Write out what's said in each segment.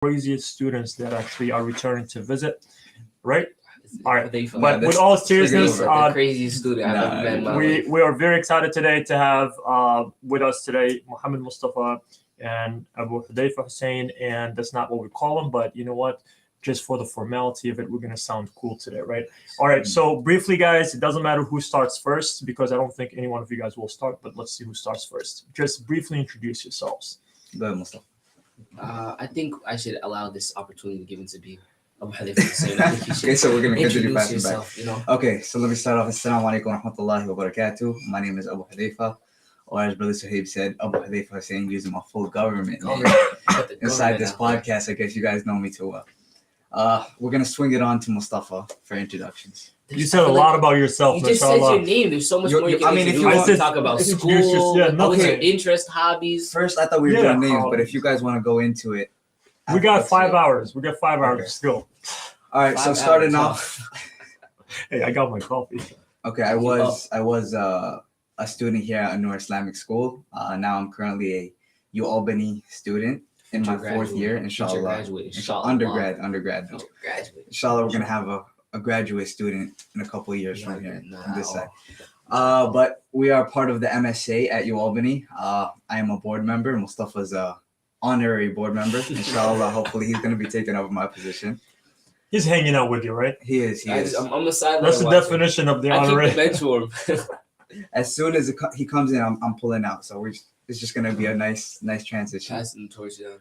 craziest students that actually are returning to visit, right? All right, They but with all seriousness, the craziest student I've ever met in my life. we are very excited today to have with us today Muhammad Mustafa and Abu Hudayfa Hussein, and that's not what we call them, but you know what? Just for the formality of it, we're gonna sound cool today, right? All right. So briefly, guys, it doesn't matter who starts first because I don't think any one of you guys will start, but let's see who starts first. Just briefly introduce yourselves. Go ahead, Mustafa. I think I should allow this opportunity given to be Abu Hudayfa Hussein. I think you should Okay, so we're gonna continue introduce passing yourself. back. Okay, so let me start off. Assalamu alaikum wa rahmatullahi wa barakatuh. My name is Abu Hudayfa, or as Brother Sahib said, Abu Hudayfa Hussein, using my full government name inside this podcast. I guess you guys know me too well. We're gonna swing it on to Mustafa for introducctions. You said a lot about yourself. You just said your name. There's so much more you can if you want want to talk about school, what's your interest, hobbies. First, I thought we were doing names, but if you guys want to go into it, we got 5 hours. We got 5 hours to go. All right, so starting off. Hey, I got my coffee. Okay, I was a student here at AnNur's Islamic school. Now I'm currently a Albany student in my fourth year, inshallah. Undergrad. Inshallah, we're gonna have a graduate student in a couple of years from here on this side. But we are part of the MSA at Albany. I am a board member. Mustafa's a honorary board member. Inshallah, hopefully he's gonna be taking over my position. He's hanging out with you, right? He is. I'm the sideline. That's the definition of the honorary. I keep the bench warm. As soon as he comes in, I'm pulling out. So it's just gonna be a nice transition. Passing the torch down.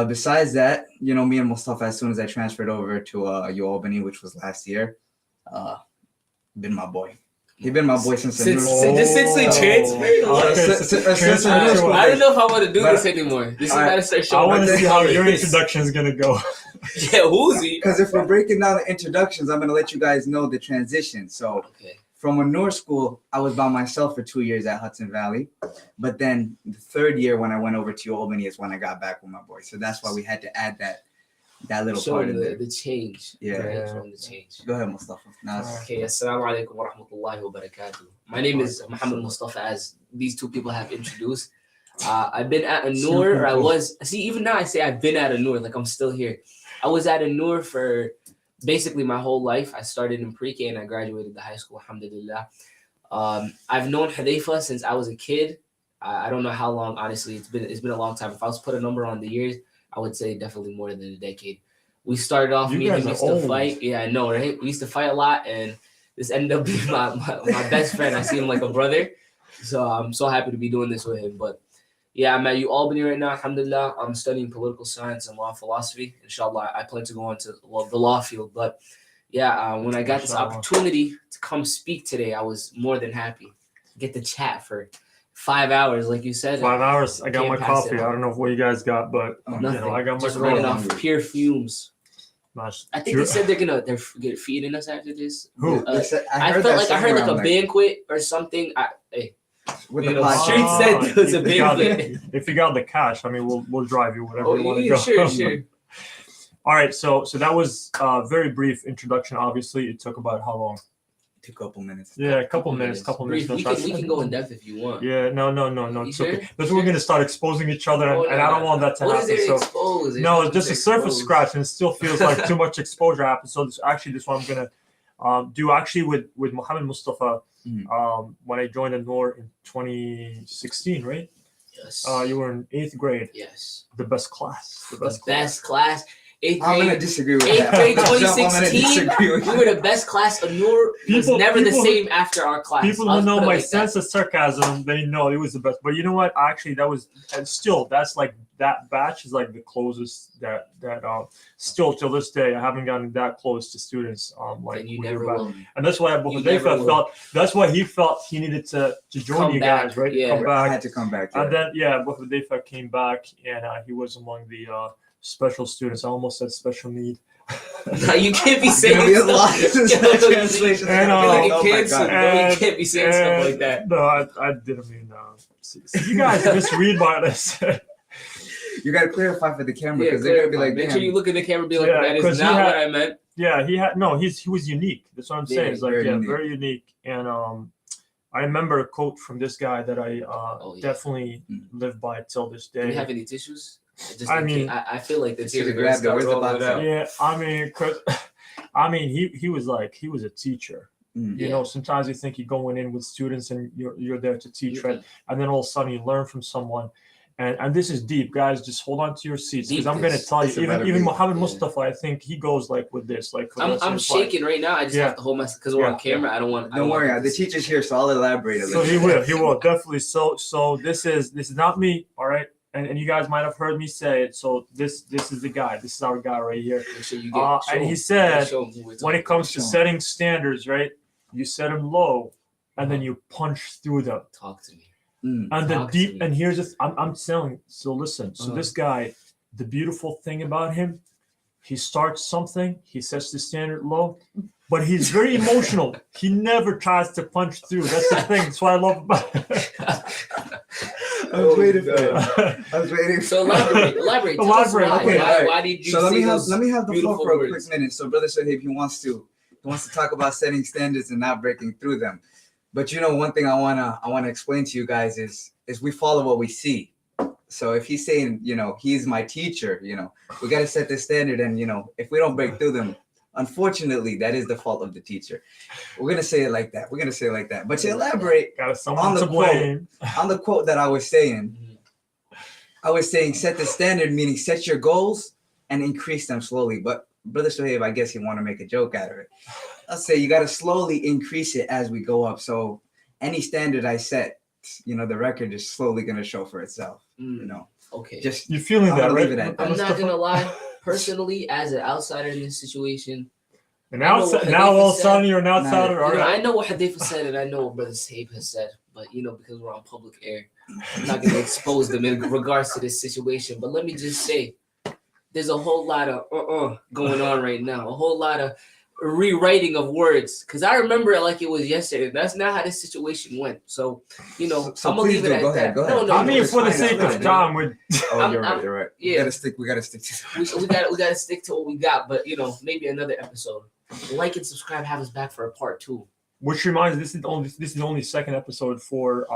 Besides that, you know, me and Mustafa, as soon as I transferred over to Albany, which was last year, been my boy. He's been my boy since we transferred. I don't know if I want to do this anymore. This is gotta start showing. I want to see how your introduction is gonna go. Yeah, who's he? Because if we're breaking down the introductions, I'm gonna let you guys know the transition. So from AnNur's school, I was by myself for 2 years at Hudson Valley, but then the third year when I went over to Albany is when I got back with my boy. So that's why we had to add that little part in there. The change. The change. Go ahead, Mustafa. Okay, assalamu alaikum wa rahmatullahi wa barakatuh. My name is Muhammad Mustafa, as these two people have introduced. I've been at AnNur, even now I say I've been at AnNur, like I'm still here. I was at AnNur for basically my whole life. I started in pre-K and I graduated the high school, alhamdulillah. I've known Hudayfa since I was a kid. I don't know how long, honestly. It's been a long time. If I was to put a number on the years, I would say definitely more than a decade. We started off, me and him used to fight. Yeah, I know, right? We used to fight a lot, and this ended up being my best friend. I see him like a brother. So I'm so happy to be doing this with him. But yeah, I'm at Albany right now, alhamdulillah. I'm studying political science and law and philosophy. Inshallah, I plan to go into the law field. But yeah, when I got this opportunity to come speak today, I was more than happy. Get to chat for 5 hours, like you said. 5 hours. I got my coffee. I don't know what you guys got, but nothing. You know, I got my just running off pure fumes. I think they said they're feeding us after this. Who? I heard like a banquet or something. Street said there was a banquet. If you got the cash, I mean, we'll drive you whatever you want to go. Sure. All right, so that was a very brief introduction. Obviously, it took about how long? A couple minutes. Yeah, a couple minutes. We can go in depth if you want. Yeah, no. It's okay. That's we're gonna start exposing each other, and I don't want that to happen. What is there exposed? No, it's just a surface scratch, and it still feels like too much exposure happens. So this one I'm gonna do actually with Muhammad Mustafa. When I joined AnNur in 2016, right? Yes. You were in 8th grade. Yes. The best class. The best class. 8th grade. I'm gonna disagree with 8th grade 2016. We were the best class. AnNur was never the same after our class. People who know my sense of sarcasm, they know it was the best. But you know what? Actually, that's like that batch is like the closest that still till this day I haven't gotten that close to students. Like you never will. And that's why Abu Hudayfa felt. That's why he felt he needed to join you guys, right? Yeah, come back. I had to come back. And then Abu Hudayfa came back, and he was among the special students. I almost said special need. No, you can't be saying a lot. Translation. You can't be saying stuff like that. No, I didn't mean. See, you guys misread what I said. You gotta clarify for the camera because they're gonna be like, make sure you look at the camera and be like, that is not what I meant. Yeah, he was unique. That's what I'm saying. It's like very unique. And I remember a quote from this guy that I definitely live by till this day. Do you have any tissues? I feel like this Here's is a grab. Where's the box? Yeah, he was a teacher. You know, sometimes you think you're going in with students and you're there to teach, right? And then all of a sudden you learn from someone. And this is deep, guys. Just hold on to your seats because I'm going to tell you. Even Muhammad Mustafa, I think he goes like with this. Like I'm shaking right now. I just have to hold myself because we're on camera. I don't want. Don't worry, the teacher's here, so I'll elaborate a little. So he will definitely. So this is not me, all right. And you guys might have heard me say it. So this is the guy. This is our guy right here. And he said, when it comes to setting standards, right, you set them low, and then you punch through them. Talk to me. And the deep, and here's the I'm telling. So listen. So this guy, the beautiful thing about him, he starts something, he sets the standard low, but he's very emotional. He never tries to punch through. That's the thing. That's what I love about it. I was waiting for it. I was waiting. So elaborate. Okay, why did you? So let me have the floor for a words. quick minute. So Brother Sahib, he wants to talk about setting standards and not breaking through them. But you know, one thing I wanna explain to you guys is we follow what we see. So if he's saying, you know, he's my teacher, you know, we gotta set the standard, and you know, if we don't break through them, unfortunately, that is the fault of the teacher. We're gonna say it like that. But to elaborate on the quote that I was saying, set the standard, meaning set your goals and increase them slowly. But Brother Shoaib, I guess you want to make a joke out of it. I'll say you got to slowly increase it as we go up. So any standard I set, you know, the record is slowly going to show for itself. You know. Okay. Just you feeling that, right? I'm not gonna lie. Personally, as an outsider in this situation, now all of a sudden you're an outsider. I know what Hadith said, and I know what Brother Saib has said. But you know, because we're on public air, I'm not gonna expose them in regards to this situation. But let me just say, there's a whole lot of going on right now. A whole lot of rewriting of words, because I remember it like it was yesterday. That's not how this situation went. So you know, so I'm gonna leave it at that. Go ahead. No, I mean, for the sake of time, you're right. Yeah, we gotta stick to we gotta stick to what we got. But you know, maybe another episode. Like and subscribe. Have us back for a part 2. Which reminds me, this is the only second episode for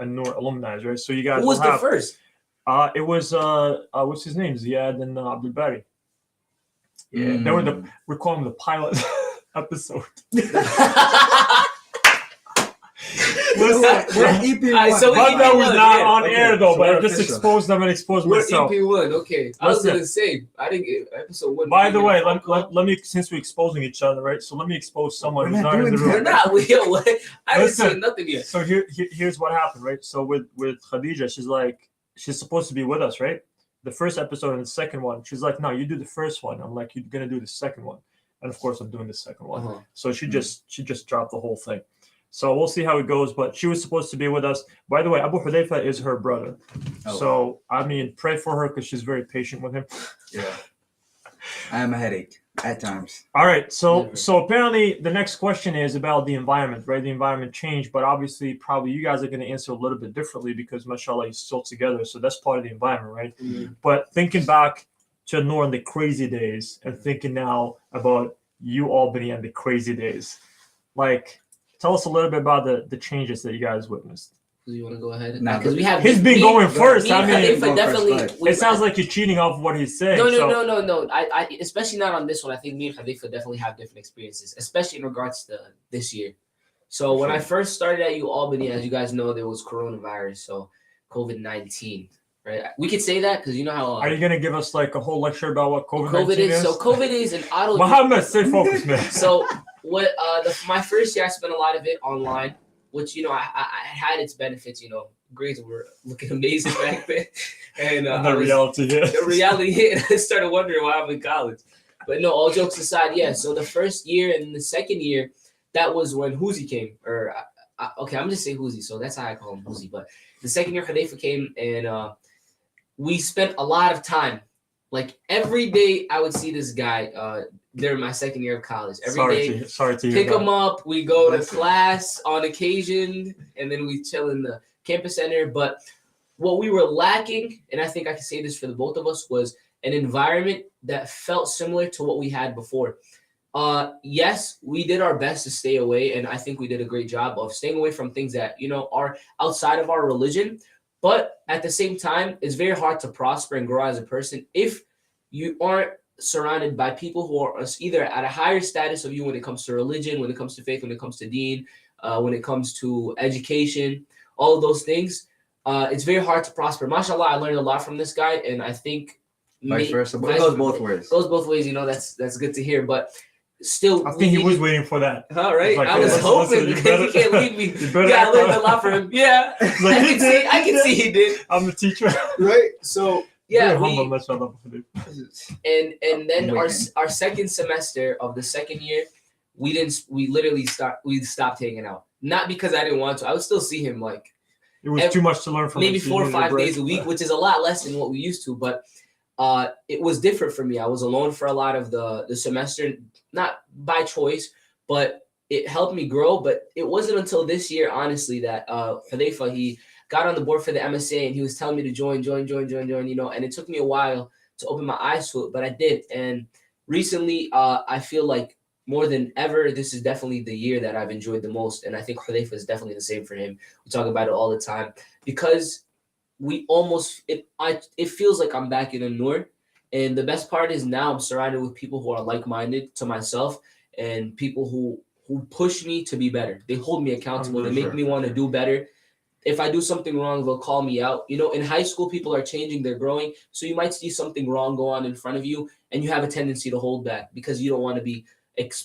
AnNur's Alumni, right? So you guys. Who was the first? It was what's his name? Ziad and Abdul Bari. Yeah, they were we're calling the pilot episode. Listen, we're EP1. So that was not on air though, so but I just exposed them and exposed myself. We're EP1, okay. I was gonna say I didn't get episode 1. By the way, let me, since we're exposing each other, right? So let me expose someone who's not in the room. We're not. I didn't say nothing yet. So here's what happened, right? So with Khadija, she's supposed to be with us, right? The first episode and the second one. She's like, no, you do the first one. I'm like, you're gonna do the second one, and of course I'm doing the second one. So she just dropped the whole thing. So we'll see how it goes. But she was supposed to be with us. By the way, Abu Hudayfa is her brother. So I mean, pray for her because she's very patient with him. Yeah, I am a headache at times. All right. So apparently the next question is about the environment, right? The environment changed, but obviously probably you guys are going to answer a little bit differently because mashallah you're still together. So that's part of the environment, right? But thinking back to AnNur in the crazy days and thinking now about you Albany and the crazy days, like tell us a little bit about the changes that you guys witnessed. Do you want to go ahead? Because we have he's been going first. I mean, definitely. It sounds like you're cheating off what he's saying. No. I especially not on this one. I think me and Khalifa definitely have different experiences, especially in regards to this year. So when I first started at Albany, as you guys know, there was coronavirus, so COVID-19. Right, we could say that because you know how. Are you gonna give us like a whole lecture about what COVID-19 is? So COVID is an auto. Muhammad, stay focused, man. So what? My first year, I spent a lot of it online, which you know I had its benefits. You know, grades were looking amazing back then, and the reality hit. The reality hit. I started wondering why I'm in college. But no, all jokes aside, yeah. So the first year and the second year, that was when Huzi came. Or okay, I'm just saying Huzi. So that's how I call him Huzi. But the second year, Khalifa came, and we spent a lot of time. Like every day, I would see this guy during my second year of college. Sorry to pick him up. We go to class on occasion, and then we chill in the campus center. But what we were lacking, and I think I can say this for the both of us, was an environment that felt similar to what we had before. Yes, we did our best to stay away, and I think we did a great job of staying away from things that, you know, are outside of our religion. But at the same time, it's very hard to prosper and grow as a person if you aren't surrounded by people who are either at a higher status of you when it comes to religion, when it comes to faith, when it comes to deen, when it comes to education, all of those things. It's very hard to prosper. MashaAllah, I learned a lot from this guy, and I think vice versa. But it goes both ways. Goes both ways, that's good to hear. But still, I think he was waiting for that. All right, Like, I was hoping because you can't leave me. Yeah, I learned a lot from him. Yeah, Like, I can see he did. I'm the teacher. Right. So yeah, and then our second semester of the second year, we stopped hanging out. Not because I didn't want to. I would still see him like it was too much to learn from maybe 4 or 5 days a week, which is a lot less than what we used to. But it was different for me. I was alone for a lot of the semester, not by choice, but it helped me grow. But it wasn't until this year, honestly, that Hudayfa, he got on the board for the MSA and he was telling me to join, and it took me a while to open my eyes to it, but I did. And recently, I feel like more than ever, this is definitely the year that I've enjoyed the most. And I think Hudayfa is definitely the same for him. We talk about it all the time because it feels like I'm back in AnNur. And the best part is now I'm surrounded with people who are like-minded to myself and people who push me to be better. They hold me accountable. They make me want to do better. If I do something wrong, they'll call me out. In high school, people are changing, they're growing. So you might see something wrong go on in front of you, and you have a tendency to hold back because you don't want to be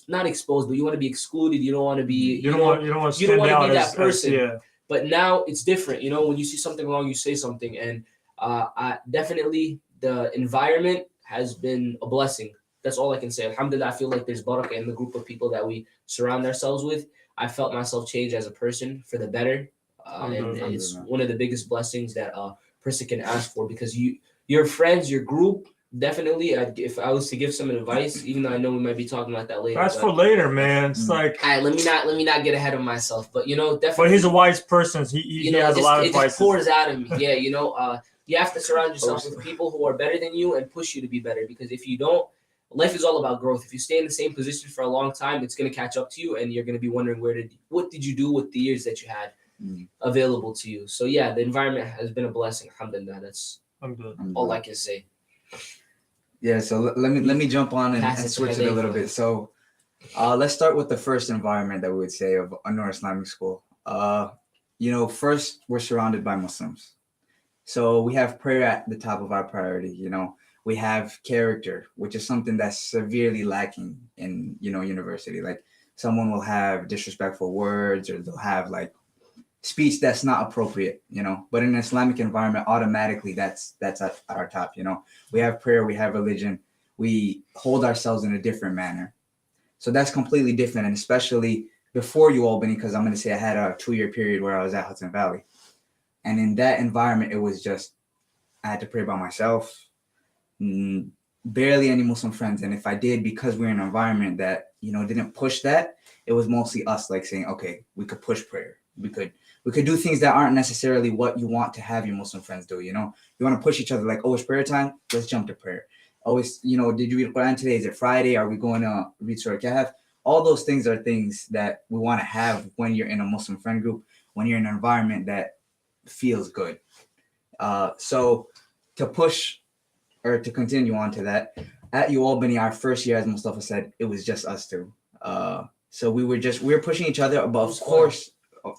not exposed, but you want to be excluded. You don't want to be. You don't want to be that person. Yeah. But now it's different. When you see something wrong, you say something, and I definitely the environment has been a blessing. That's all I can say. Alhamdulillah, I feel like there's barakah in the group of people that we surround ourselves with. I felt myself change as a person for the better. And it's one of the biggest blessings that a person can ask for because your friends, your group, definitely. If I was to give some advice, even though I know we might be talking about that later. That's for later, man. It's like, all right, let me not get ahead of myself. But definitely. But he's a wise person. He has a lot of advice. It just pours out of me. Yeah, you have to surround yourself with people who are better than you and push you to be better. Because if you don't, life is all about growth. If you stay in the same position for a long time, it's going to catch up to you, and you're going to be wondering what did you do with the years that you had available to you. So yeah, the environment has been a blessing. Alhamdulillah, that's all I can say. Yeah, so let me jump on and switch it a little bit. So let's start with the first environment that we would say of AnNur Islamic School. First we're surrounded by Muslims. So we have prayer at the top of our priority. We have character, which is something that's severely lacking in university. Like someone will have disrespectful words, or they'll have like speech that's not appropriate, but in an Islamic environment, automatically that's at our top. We have prayer, we have religion, we hold ourselves in a different manner. So that's completely different. And especially before Albany, because I'm going to say I had a 2-year period where I was at Hudson Valley. And in that environment, it was just, I had to pray by myself, barely any Muslim friends. And if I did, because we're in an environment that, didn't push that, it was mostly us like saying, okay, we could push prayer. We could do things that aren't necessarily what you want to have your Muslim friends do. You want to push each other like, oh, it's prayer time. Let's jump to prayer. Always, did you read Quran today? Is it Friday? Are we going to read Surah Kahf? All those things are things that we want to have when you're in a Muslim friend group, when you're in an environment that feels good. So to push or to continue on to that, at Albany, our first year, as Mustafa said, it was just us two. So we were pushing each other, but of course,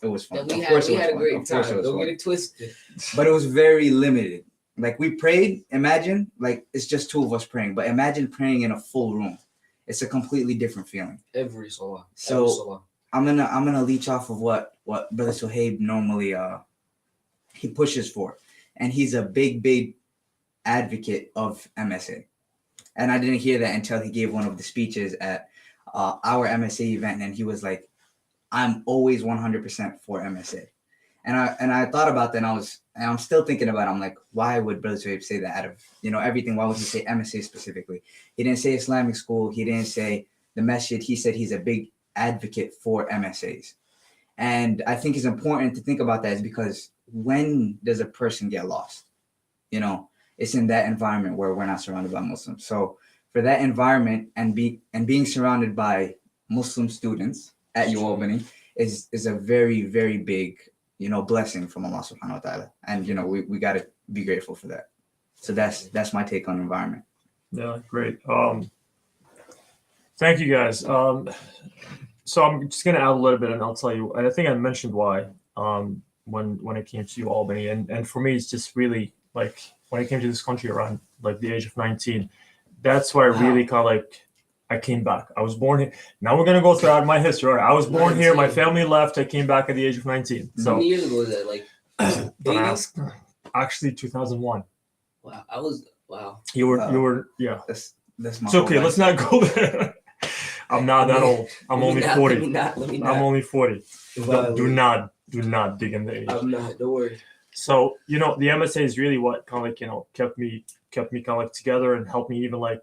it was fun. We had a great time. Don't get it twisted. But it was very limited. Like we prayed, imagine, like it's just two of us praying, but imagine praying in a full room. It's a completely different feeling. Every salah. So I'm gonna leech off of what Brother Suhaib normally he pushes for. And he's a big advocate of MSA. And I didn't hear that until he gave one of the speeches at our MSA event, and he was like, I'm always 100% for MSA. And I thought about that, and I'm still thinking about it. I'm like, why would Brother Suhaib say that out of everything? Why would he say MSA specifically? He didn't say Islamic school. He didn't say the masjid. He said he's a big advocate for MSAs. And I think it's important to think about that is because when does a person get lost? It's in that environment where we're not surrounded by Muslims. So for that environment and being surrounded by Muslim students at Albany is a very, very big blessing from Allah subhanahu wa ta'ala. And, we got to be grateful for that. So that's my take on environment. Yeah, great. Thank you guys. So I'm just gonna add a little bit, and I'll tell you. I think I mentioned why when it came to Albany, and for me, it's just really like when I came to this country around like the age of 19. That's why I really kind of like I came back. I was born here. Now we're gonna go throughout my history. Right? I was born here. My family left. I came back at the age of 19. So how many years ago was that? Like 80s? Actually 2001. Wow. You were yeah. That's it's okay. Let's not go there. I'm not that old. I'm only 40. I'm only 40. Do not dig in the age. I'm not. Don't worry. So the MSA is really what kind of like kept me kind of like together and helped me even like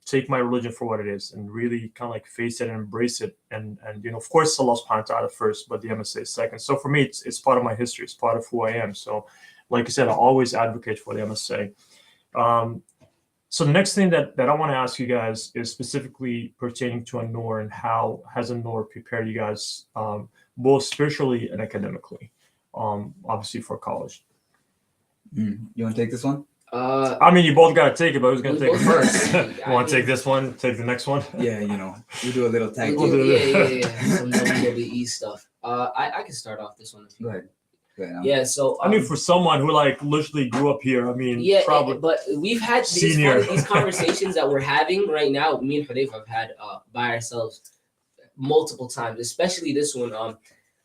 take my religion for what it is and really kind of like face it and embrace it and of course Allah subhanahu wa ta'ala first, but the MSA is second. So for me it's part of my history. It's part of who I am. So like I said, I always advocate for the MSA. So the next thing that I want to ask you guys is specifically pertaining to AnNur and how has AnNur prepared you guys both spiritually and academically, obviously for college. You want to take this one? I mean, you both got to take it, but who's going to take it first? You want to take this one, take the next one? Yeah, we do a little tag. Yeah. Some WWE stuff. I can start off this one. Go ahead. Yeah, so I mean, for someone who like literally grew up here, I mean, yeah, probably. But we've had these conversations that we're having right now. Me and Hudayfa have had by ourselves multiple times, especially this one.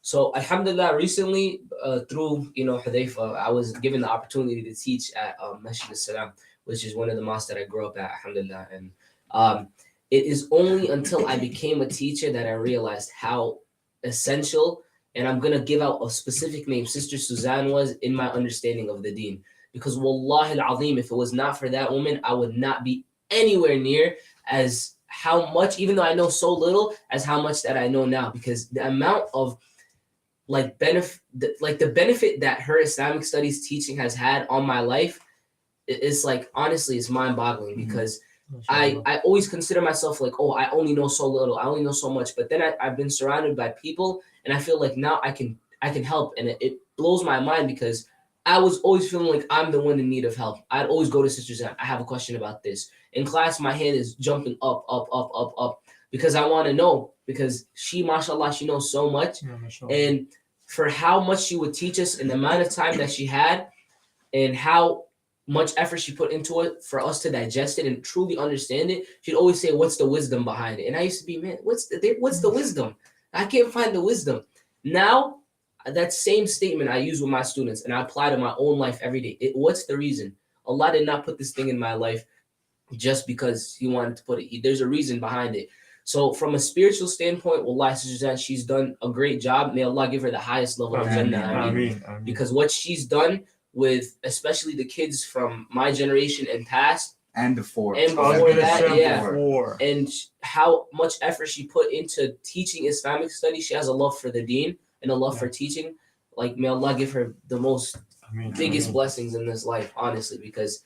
So Alhamdulillah, recently through Hudayfa, I was given the opportunity to teach at Masjid al-Salam, which is one of the mosques that I grew up at. Alhamdulillah, and it is only until I became a teacher that I realized how essential. And I'm going to give out a specific name, Sister Suzanne was in my understanding of the deen. Because wallahi al-azim, if it was not for that woman, I would not be anywhere near as how much, even though I know so little, as how much that I know now. Because the amount of the benefit that her Islamic studies teaching has had on my life, it's like, honestly, it's mind-boggling. Because I always consider myself like, oh, I only know so little. I only know so much. But then I've been surrounded by people. And I feel like now I can help, and it blows my mind because I was always feeling like I'm the one in need of help. I'd always go to sisters and I have a question about this. In class, my hand is jumping up because I want to know, because she, mashallah, she knows so much. Yeah, and for how much she would teach us and the amount of time that she had and how much effort she put into it for us to digest it and truly understand it, she'd always say, what's the wisdom behind it? And I used to be, man, what's the wisdom? I can't find the wisdom. Now, that same statement I use with my students and I apply to my own life every day. What's the reason? Allah did not put this thing in my life just because He wanted to put it. There's a reason behind it. So from a spiritual standpoint, wallahi, Sister, she's done a great job. May Allah give her the highest level of Jannah. Because what she's done with especially the kids from my generation and past, and before that, yeah. And how much effort she put into teaching Islamic studies. She has a love for the deen and a love for teaching. Like, may Allah give her the most biggest blessings in this life, honestly, because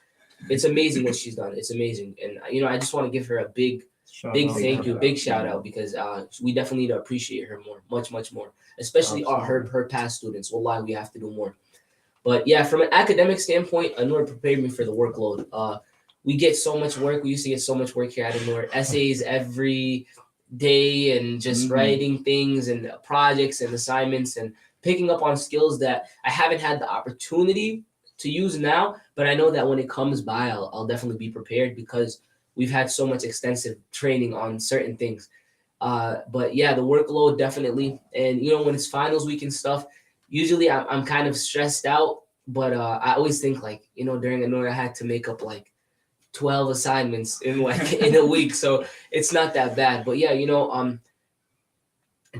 it's amazing what she's done. It's amazing. And, I just want to give her a big thank you, big shout out, because we definitely need to appreciate her more, much, much more, especially her past students. Wallahi, we have to do more. But yeah, from an academic standpoint, AnNur prepared me for the workload. We get so much work. We used to get so much work here at AnNur. Essays every day and just writing things and projects and assignments and picking up on skills that I haven't had the opportunity to use now. But I know that when it comes by, I'll definitely be prepared because we've had so much extensive training on certain things. But yeah, the workload definitely. And, when it's finals week and stuff, usually I'm kind of stressed out. But I always think like, during AnNur, I had to make up like 12 assignments in a week, so it's not that bad. But yeah,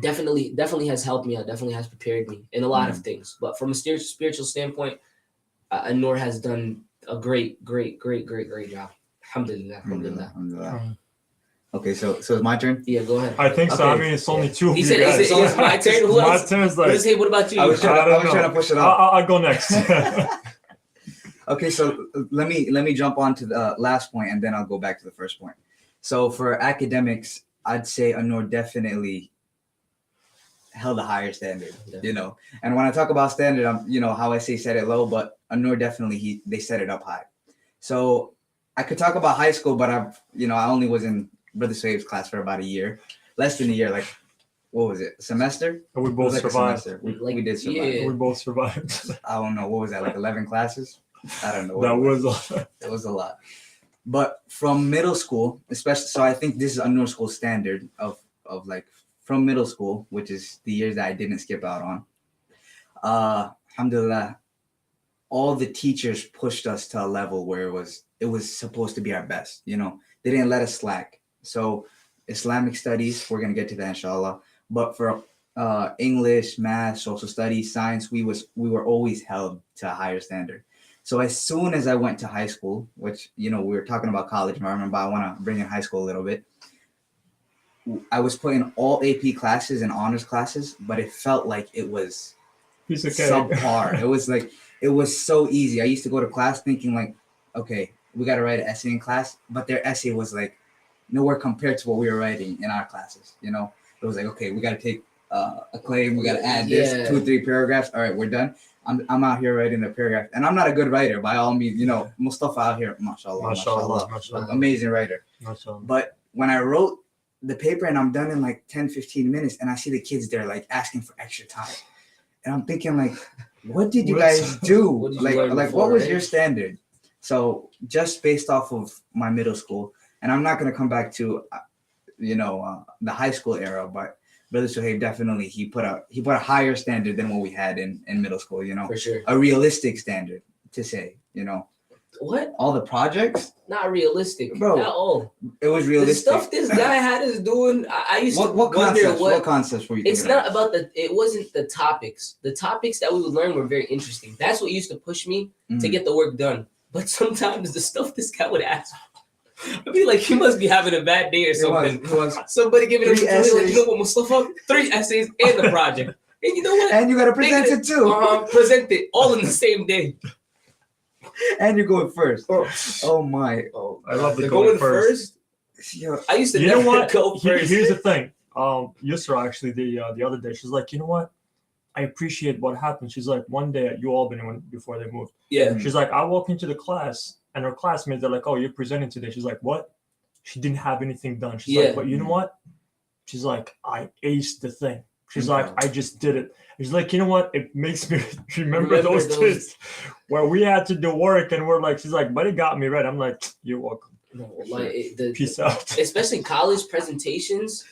definitely has helped me out, definitely has prepared me in a lot of things. But from a spiritual standpoint, AnNur has done a great job. Alhamdulillah. Okay, so it's my turn? Yeah, go ahead. I think so. I mean, it's only two of you you said guys. It's my turn? Who else? My turn is like... What about you? I was trying to push it up. I'll go next. Okay, so let me jump on to the last point, and then I'll go back to the first point. So for academics, I'd say AnNur definitely held a higher standard, you know. And when I talk about standard, I'm, you know, how I say set it low, but AnNur definitely they set it up high. So I could talk about high school, but I've, you know, I only was in Brother Suhaib's class for about a year, less than a year. Like, what was it? Semester? And we both like survived. We did survive. Yeah. We both survived. I don't know. What was that? Like 11 classes? I don't know. That was It was a lot. But from middle school, especially, so I think this is AnNur school standard of like from middle school, which is the years that I didn't skip out on. Alhamdulillah, all the teachers pushed us to a level where it was supposed to be our best. You know, they didn't let us slack. So Islamic studies, we're gonna get to that inshallah. But for English, math, social studies, science, we were always held to a higher standard. So as soon as I went to high school, which, you know, we were talking about college, but I want to bring in high school a little bit. I was put in all AP classes and honors classes, but it felt like it was subpar. It was so easy. I used to go to class thinking like, okay, we got to write an essay in class, but their essay was like nowhere compared to what we were writing in our classes. You know, it was like, okay, we got to take a claim, we got to add this 2-3 paragraphs. All right, we're done. I'm out here writing the paragraph, and I'm not a good writer by all means. You know, Mustafa out here, mashallah, amazing writer. Mashallah. But when I wrote the paper and I'm done in like 10-15 minutes, and I see the kids there like asking for extra time, and I'm thinking like, what did you guys do? What was your standard? So just based off of my middle school, and I'm not gonna come back to, you know, the high school era, but Brother Suhaib definitely he put a higher standard than what we had in middle school, you know. For sure. A realistic standard to say, you know. What? All the projects? Not realistic, bro. At all. It was realistic. The stuff this guy had us doing, I used to what wonder concepts? what Concepts were you it's thinking not about it wasn't the topics. The topics that we would learn were very interesting. That's what used to push me to get the work done. But sometimes the stuff this guy would ask, I'd be like, he must be having a bad day or something. It was Somebody giving him 3 like, you know what, Mustafa? 3 essays and the project. And you know what? And you gotta present it too. Present it all in the same day. And you're going first. Oh my. Oh, I love the going first. Yo, I used to you know never what? go first. Here's the thing. Yusra actually the other day, she's like, you know what? I appreciate what happened. She's like, one day at UAlbany before they moved. Yeah. She's like, I walk into the class and her classmates, they're like, oh, you're presenting today. She's like, what? She didn't have anything done. She's like, but you know what? She's like, I aced the thing. She's like, I just did it. She's like, you know what? It makes me remember those days where we had to do work and we're like, she's like, but it got me right. I'm like, you're welcome. No, like Peace out. Especially college presentations,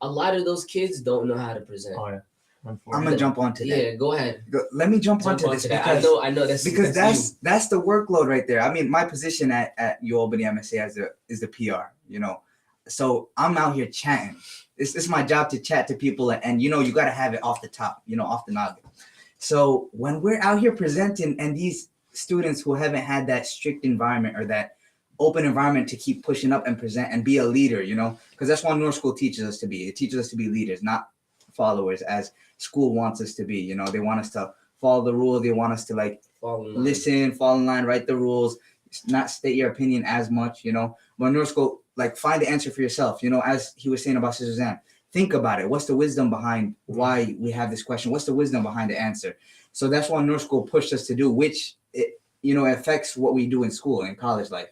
a lot of those kids don't know how to present. Oh, yeah. I'm gonna jump onto that. Yeah, go ahead. Let me jump onto this because I know that's the workload right there. I mean, my position at UAlbany MSA is the PR, you know. So I'm out here chatting. It's my job to chat to people, and you know, you gotta have it off the top, you know, off the noggin. So when we're out here presenting, and these students who haven't had that strict environment or that open environment to keep pushing up and present and be a leader, you know, because that's what AnNur school teaches us to be. It teaches us to be leaders, not followers, as school wants us to be. You know, they want us to follow the rules. They want us to like listen, fall in line, write the rules, not state your opinion as much, you know. But AnNur school, like, find the answer for yourself. You know, as he was saying about Sister Zan, think about it. What's the wisdom behind why we have this question? What's the wisdom behind the answer? So that's what AnNur school pushed us to do, which, it, you know, affects what we do in school and college life.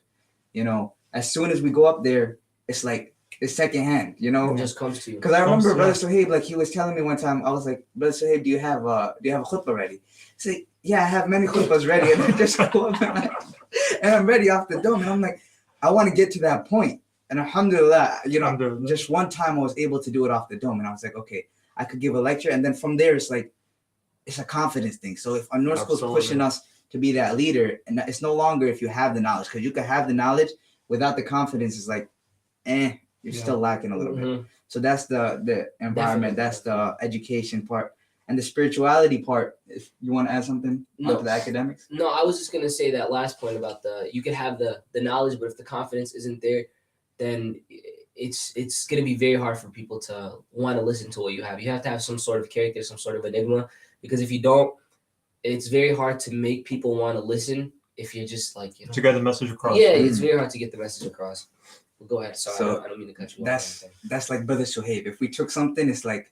You know, as soon as we go up there, it's like, it's secondhand, you know. It just comes to you. Because I remember Brother Suhaib, like, he was telling me one time, I was like, Brother Suhaib, do you have a khutbah ready? He's like, yeah, I have many khutbahs ready. And I just go up and I'm ready off the dome. And I'm like, I want to get to that point. And alhamdulillah, you know, just one time I was able to do it off the dome. And I was like, okay, I could give a lecture. And then from there, it's like, it's a confidence thing. So if AnNur school is pushing us to be that leader, and it's no longer if you have the knowledge, because you can have the knowledge without the confidence, is like, you're still lacking a little bit. So that's the environment, that's the education part. And the spirituality part, if you want to add something onto the academics? No, I was just going to say that last point about you can have the knowledge, but if the confidence isn't there, then it's going to be very hard for people to want to listen to what you have. You have to have some sort of character, some sort of enigma, because if you don't, it's very hard to make people want to listen if you're just like, you know. To get the message across. Yeah, it's very hard to get the message across. Go ahead. Sorry, I don't mean to cut you off. That's like Brother Suhaib. If we took something, it's like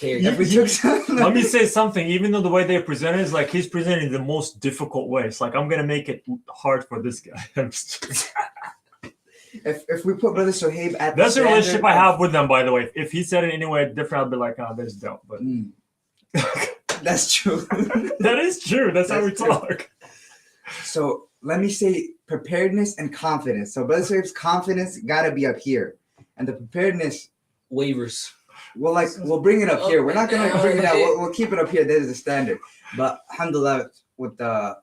If we took some, let me say something. Even though the way they present it is like he's presenting the most difficult way. It's like I'm gonna make it hard for this guy. if we put Brother Sohaib at that's the the relationship I standard have with them, by the way. If he said it anyway different, I'd be like, oh, that's dope. But that's true. that is true. That's how we true. talk. So let me say preparedness and confidence. So Brother Sohaib's confidence gotta be up here, and the preparedness waivers. We'll bring it up here. We're not gonna bring it out. We'll keep it up here. That is the standard. But alhamdulillah, with the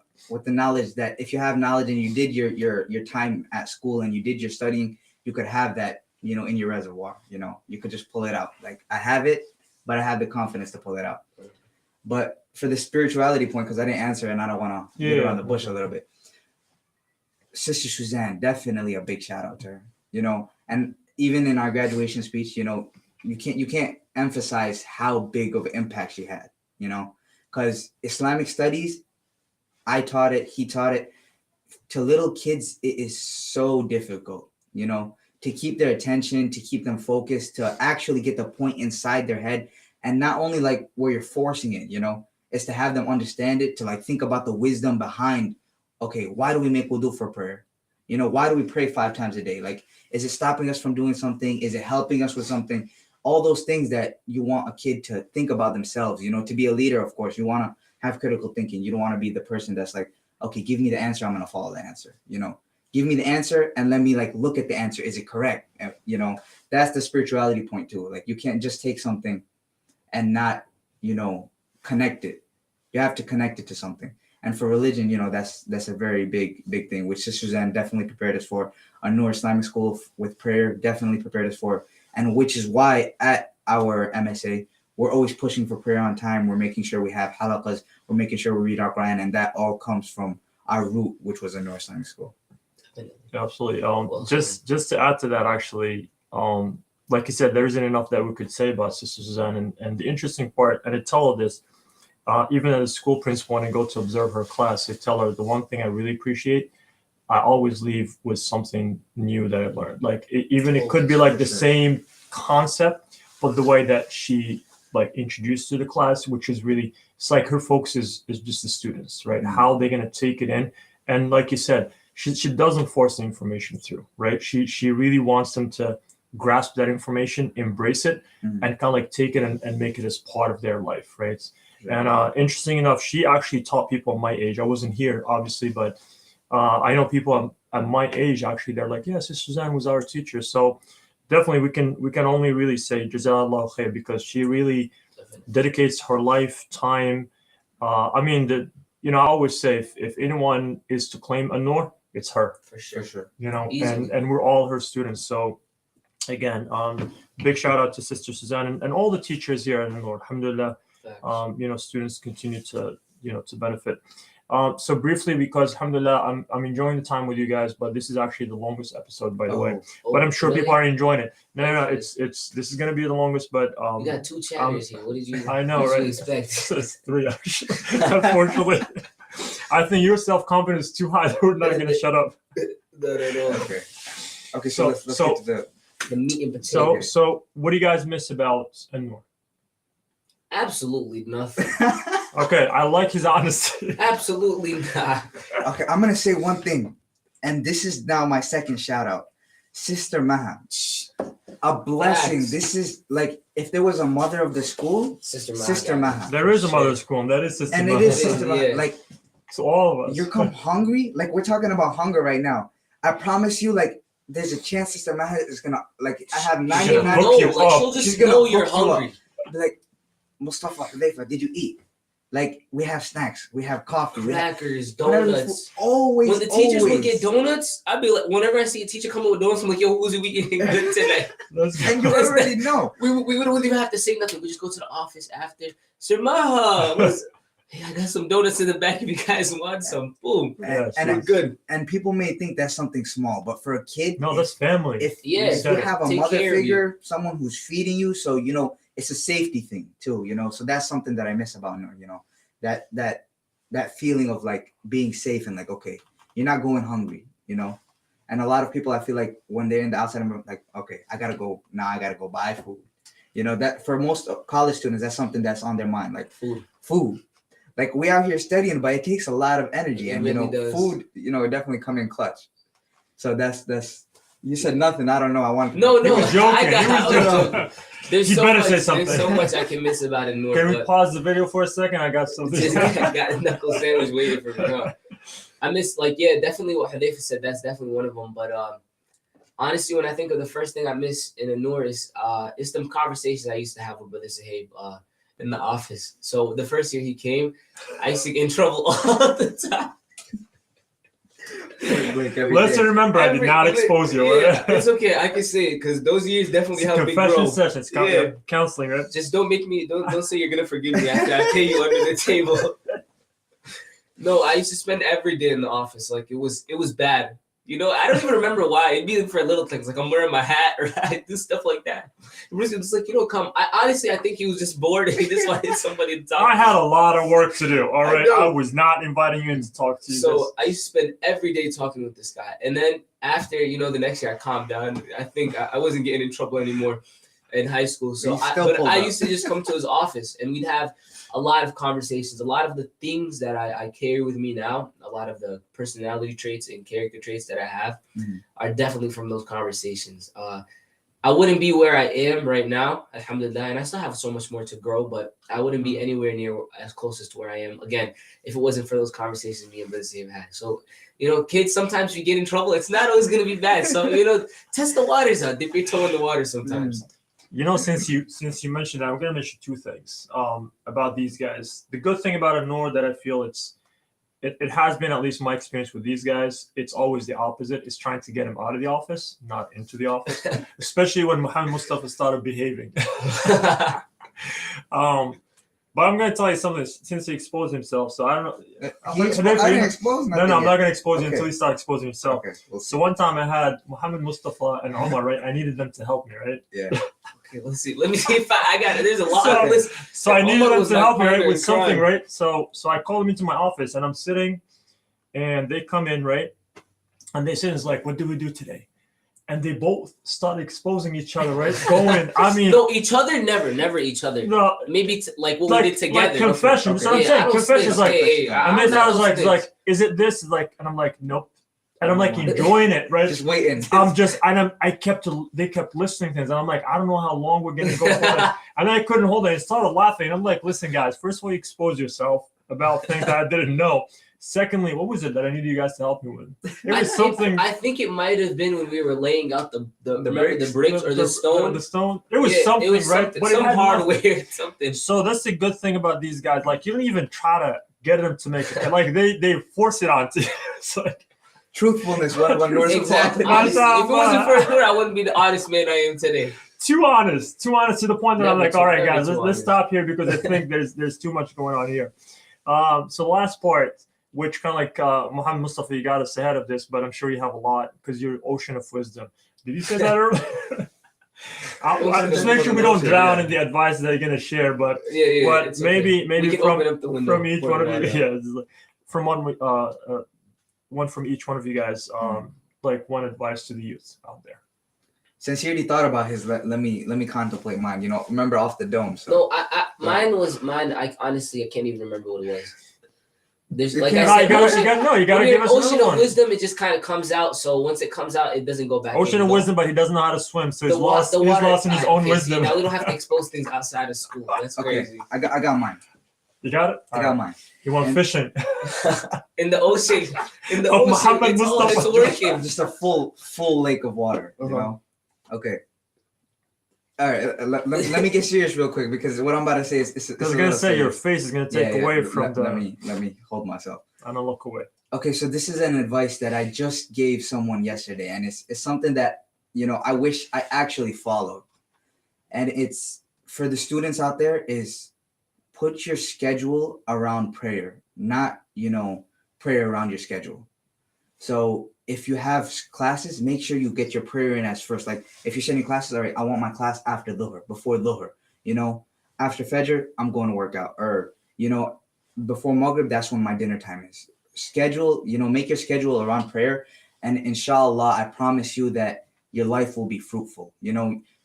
knowledge that if you have knowledge and you did your time at school and you did your studying, you could have that, in your reservoir. You could just pull it out. Like I have it, but I have the confidence to pull it out. But for the spirituality point, because I didn't answer and I don't want to get around the bush a little bit. Sister Suzanne, definitely a big shout out to her. And even in our graduation speech, you can't emphasize how big of an impact she had, because Islamic studies, I taught it, he taught it. To little kids, it is so difficult, to keep their attention, to keep them focused, to actually get the point inside their head. And not only like where you're forcing it, is to have them understand it, to like think about the wisdom behind, okay, why do we make wudu for prayer? Why do we pray 5 times a day? Like, is it stopping us from doing something? Is it helping us with something? All those things that you want a kid to think about themselves, to be a leader, of course, you want to have critical thinking. You don't want to be the person that's like, okay, give me the answer. I'm going to follow the answer. Give me the answer and let me like look at the answer. Is it correct? That's the spirituality point too. Like you can't just take something and not, connect it. You have to connect it to something. And for religion, that's a very big thing, which Sister Suzanne definitely prepared us for. AnNur's Islamic School with prayer definitely prepared us for. And which is why at our MSA, we're always pushing for prayer on time. We're making sure we have halaqas. We're making sure we read our Quran. And that all comes from our root, which was AnNur's Islamic School. Absolutely. Just to add to that, actually, like you said, there isn't enough that we could say about Sister Suzanne. And the interesting part, and I tell her this, even as a school principal, when I go to observe her class, I tell her the one thing I really appreciate, I always leave with something new that I learned. Like it could be like the same concept, but the way that she like introduced to the class, which is really, it's like her focus is just the students, right? Mm-hmm. How they're going to take it in. And like you said, she doesn't force the information through, right? She really wants them to grasp that information, embrace it, and kind of like take it and make it as part of their life, right? And interesting enough, she actually taught people my age. I wasn't here, obviously, but I know people at my age, actually, they're like, yes, Sister Suzanne was our teacher. So definitely we can only really say Jazakallah khair, because she really dedicates her life, time. I always say if anyone is to claim AnNur, it's her. For sure. And we're all her students. So again, big shout out to Sister Suzanne and all the teachers here at AnNur. Alhamdulillah. Students continue to benefit. So briefly, because alhamdulillah, I'm enjoying the time with you guys, but this is actually the longest episode, by the way. But I'm sure really? People are enjoying it. No, it's this is gonna be the longest, but you got 2 chapters here. What did you? I know, right? Expect? It's 3 actually. Unfortunately, I think your self-confidence is too high. We're not gonna shut up. No. Okay. So let's get to the meat and potatoes. So what do you guys miss about AnNur? Absolutely nothing. Okay, I like his honesty. Absolutely not. Okay, I'm gonna say one thing, and this is now my second shout out. Sister Maha, a blessing. Facts. This is like if there was a mother of the school, Sister Maha. There is a mother of school, and that is Sister Maha. And it is Sister Maha. Yeah. Like, so all of us. You come hungry. Like we're talking about hunger right now. I promise you, like there's a chance Sister Maha is gonna like. I have 99. She's gonna know you're hungry. Be like, Mustafa, Hudayfa, did you eat? Like we have snacks, we have coffee, crackers, donuts. Always. When the teachers would get donuts, I'd be like, whenever I see a teacher come up with donuts, I'm like, yo, who's we getting good today? And you already know. We wouldn't even have to say nothing. We just go to the office after. Sir Maha, hey, I got some donuts in the back if you guys want some. Boom. And it's good. And people may think that's something small, but for a kid, no, that's family. If you have a mother figure, someone who's feeding you, so it's a safety thing too, so that's something that I miss about AnNur, that feeling of like being safe and like, okay, you're not going hungry, and a lot of people, I feel like when they're in the outside, I'm like, okay, I gotta go buy food, You know, that for most college students, that's something that's on their mind, like food. Like we out here studying, but it takes a lot of energy, and really food, it definitely come in clutch. So that's you said nothing. I don't know. I want no. He was joking. There's You so better much, say something. There's so much I can miss about AnNur's. Can we pause the video for a second? I got something. Just got a knuckle sandwich waiting for me. No. I miss definitely what Hudayfa said. That's definitely one of them. But honestly, when I think of the first thing I miss in AnNur's, it's them conversations I used to have with Brother Sahib in the office. So the first year he came, I used to get in trouble all the time. Let's remember, I did not expose you. Yeah, it's okay. I can say it because those years definitely helped me grow. Confession sessions, counseling, right? Just don't make me. Don't say you're gonna forgive me after I pay you under the table. No, I used to spend every day in the office. Like it was bad. I don't even remember why. It'd be for little things, like I'm wearing my hat or I do stuff like that. It was just like, come. I think he was just bored and he just wanted somebody to talk. I had a lot of work to do. All right, I was not inviting you in to talk to you. So I used to spend every day talking with this guy, and then after the next year I calmed down. I think I wasn't getting in trouble anymore in high school. So I used to just come to his office and we'd have a lot of conversations. A lot of the things that I carry with me now, a lot of the personality traits and character traits that I have are definitely from those conversations. I wouldn't be where I am right now, alhamdulillah, and I still have so much more to grow, but I wouldn't be anywhere near as closest to where I am, again, if it wasn't for those conversations me and Brother Sahib had. So, kids, sometimes you get in trouble. It's not always going to be bad. So, test the waters out. Dip your toe in the water sometimes. Since you mentioned that, I'm gonna mention two things about these guys. The good thing about AnNur that I feel it has been, at least my experience with these guys, it's always the opposite. It's trying to get him out of the office, not into the office, especially when Muhammad Mustafa started behaving. But I'm gonna tell you something since he exposed himself. So I don't know. I didn't expose him. No, I'm not gonna expose you until he starts exposing himself. Okay, so one time I had Muhammad Mustafa and Omar, right? I needed them to help me, right? Yeah. Okay, let's see. Let me see if I got it. There's a lot of this. So I needed them to help me, right, with something, right? So I called them into my office and I'm sitting, and they come in, right? And they sit and it's like, what do we do today? And they both started exposing each other, right? No, each other, never each other. No, maybe what we did together. Like confession. Okay. So I'm saying confession is like, and then I was like, is it this? Like, and I'm like, nope. And I'm like enjoying it, right? Just waiting. They kept listening to things, and I'm like, I don't know how long we're gonna go for this. And I couldn't hold it. I started laughing. And I'm like, listen, guys, first of all, you expose yourself about things that I didn't know. Secondly, what was it that I needed you guys to help me with? It was something. I think it might have been when we were laying out the bricks or the stone. The stone. It was something, right? Something, but some hardware, something. So that's the good thing about these guys. Like, you don't even try to get them to make it. Like, they force it onto you. It's like truthfulness. Exactly. Honestly, if it wasn't for AnNur, I wouldn't be the honest man I am today. Too honest to the point that I'm like, all right, guys, let's stop here because I think there's too much going on here. So the last part, which kind of like Muhammad Mustafa, you got us ahead of this, but I'm sure you have a lot because you're ocean of wisdom. Did you say that earlier? I'll just make sure we don't drown in the advice that you're gonna share, but maybe from each one of you, from one from each one of you guys, like one advice to the youth out there. Since he already thought about his, let me contemplate mine. Remember off the dome. So. No, mine was mine. I honestly can't even remember what it was. There's you gotta give us ocean another of one. wisdom. It just kind of comes out. So once it comes out, it doesn't go back. Ocean of wisdom, but he doesn't know how to swim, so he's lost in his own wisdom. Now we don't have to expose things outside of school. That's crazy. I got mine. You got it? I got mine. You went fishing in the ocean. In the ocean, it's working. Just a full lake of water. You know. Okay. All right, let me get serious real quick because what I'm about to say is. I was gonna say your face is gonna take away from the. Let me hold myself. I don't look away. Okay, so this is an advice that I just gave someone yesterday, and it's something that I wish I actually followed, and it's for the students out there is put your schedule around prayer, not prayer around your schedule. So if you have classes, make sure you get your prayer in as first. Like if you're sending classes, all right, I want my class after Dhuhr, before Dhuhr. After Fajr, I'm going to work out. Or, before Maghrib, that's when my dinner time is. Schedule, make your schedule around prayer. And inshallah, I promise you that your life will be fruitful.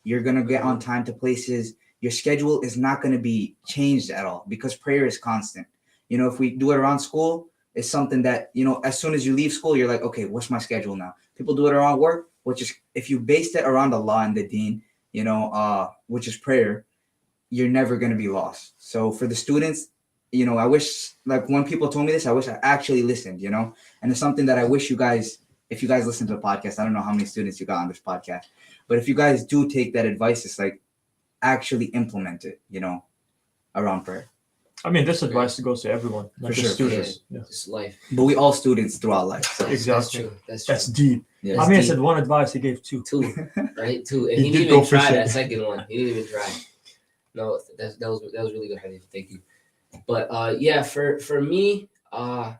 You're going to get on time to places. Your schedule is not going to be changed at all because prayer is constant. You know, if we do it around school, it's something that, you know, as soon as you leave school, you're like, okay, what's my schedule now? People do it around work, which is, if you based it around Allah and the deen, you know, which is prayer, you're never going to be lost. So for the students, you know, I wish, like when people told me this, I wish I actually listened, you know, and it's something that I wish you guys, if you guys listen to the podcast, I don't know how many students you got on this podcast, but if you guys do take that advice, it's like actually implement it, you know, around prayer. I mean, this advice goes to everyone, not just students. Yeah. Just life. But we all students throughout life. So. Exactly. That's true. That's deep. Yeah. I mean, deep. I said one advice, he gave two. Right? Two. And He he did didn't go even try fishing. that second one. He didn't even try. No, that was really good, Hadith. Thank you. But yeah, for me, I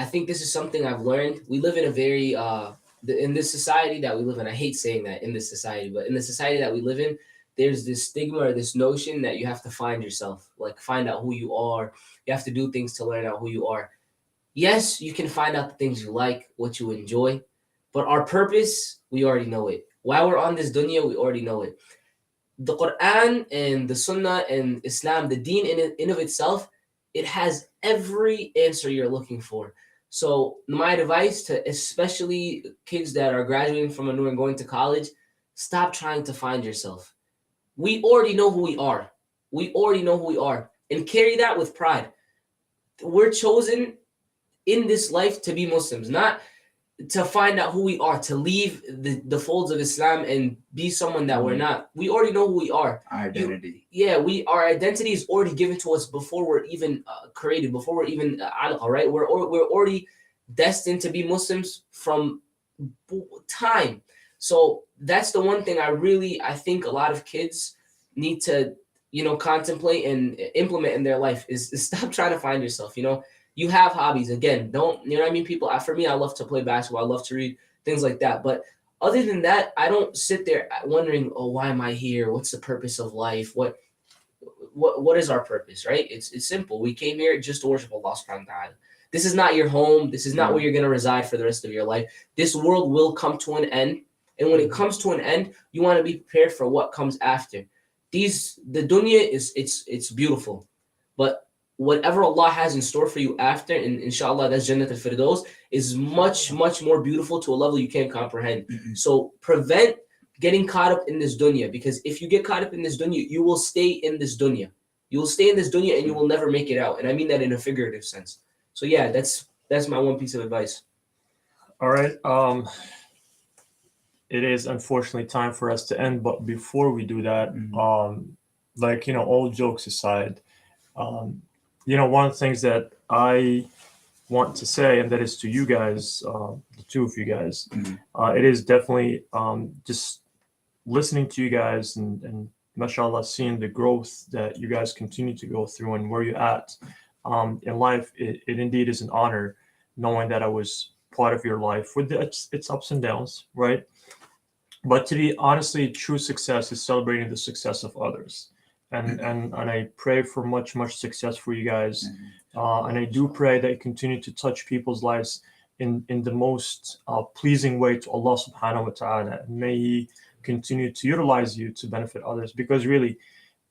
think this is something I've learned. We live in a very in this society that we live in. I hate saying that in this society, but in the society that we live in, there's this stigma or this notion that you have to find yourself, like find out who you are. You have to do things to learn out who you are. Yes, you can find out the things you like, what you enjoy, but our purpose, we already know it. While we're on this dunya, we already know it. The Quran and the Sunnah and Islam, the deen in of itself, it has every answer you're looking for. So my advice to especially kids that are graduating from AnNur and going to college, stop trying to find yourself. We already know who we are. We already know who we are. And carry that with pride. We're chosen in this life to be Muslims, not to find out who we are, to leave the folds of Islam and be someone that we're not. We already know who we are. Our identity. Our identity is already given to us before we're even created, before we're even alaqa, right? We're already destined to be Muslims from time. So that's the one thing I think a lot of kids need to, you know, contemplate and implement in their life is stop trying to find yourself. You know, you have hobbies. Again, don't, you know what I mean? People, for me, I love to play basketball. I love to read, things like that. But other than that, I don't sit there wondering, oh, why am I here? What's the purpose of life? What is our purpose, right? It's simple. We came here just to worship Allah subhanahu wa ta'ala. This is not your home. This is not where you're going to reside for the rest of your life. This world will come to an end. And when it comes to an end, you want to be prepared for what comes after. The dunya it's beautiful, but whatever Allah has in store for you after, and inshallah that's Jannat al-Firdaus, is much, much more beautiful to a level you can't comprehend. So prevent getting caught up in this dunya, because if you get caught up in this dunya, you will stay in this dunya. You will stay in this dunya and you will never make it out. And I mean that in a figurative sense. So yeah, that's my one piece of advice. All right. It is unfortunately time for us to end, but before we do that, like, you know, all jokes aside, you know, one of the things that I want to say, and that is to you guys, the two of you guys, it is definitely just listening to you guys and mashallah, seeing the growth that you guys continue to go through and where you're at in life. It indeed is an honor knowing that I was part of your life with its ups and downs, right? But to be honestly, true success is celebrating the success of others. And I pray for much success for you guys. And I do pray that you continue to touch people's lives in the most pleasing way to Allah subhanahu wa ta'ala. And may He continue to utilize you to benefit others. Because really,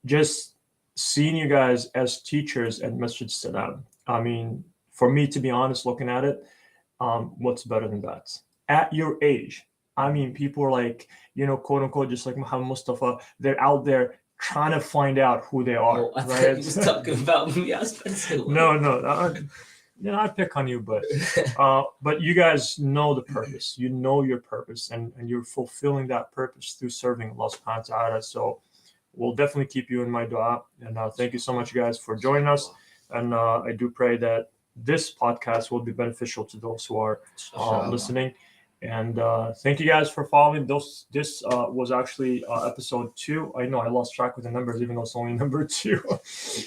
just seeing you guys as teachers at Masjid Salam, I mean, for me, to be honest, looking at it, what's better than that? At your age, I mean, people are like, you know, quote unquote, just like Muhammad Mustafa, they're out there trying to find out who they are. I thought right? you was talking about me. I was about to say, No, you know, I pick on you, but you guys know the purpose. You know your purpose, and you're fulfilling that purpose through serving Allah subhanahu wa ta'ala. So we'll definitely keep you in my dua. And thank you so much, guys, for joining us. And I do pray that this podcast will be beneficial to those who are listening. And thank you guys for following. This was actually episode 2. I know I lost track with the numbers, even though it's only number 2.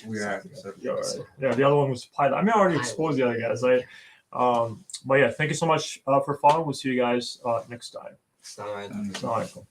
We are. Yeah, the other one was pilot. I mean, I already exposed the other guys. But yeah, thank you so much for following. We'll see you guys next time. Assalamu alaikum. Assalamu alaikum.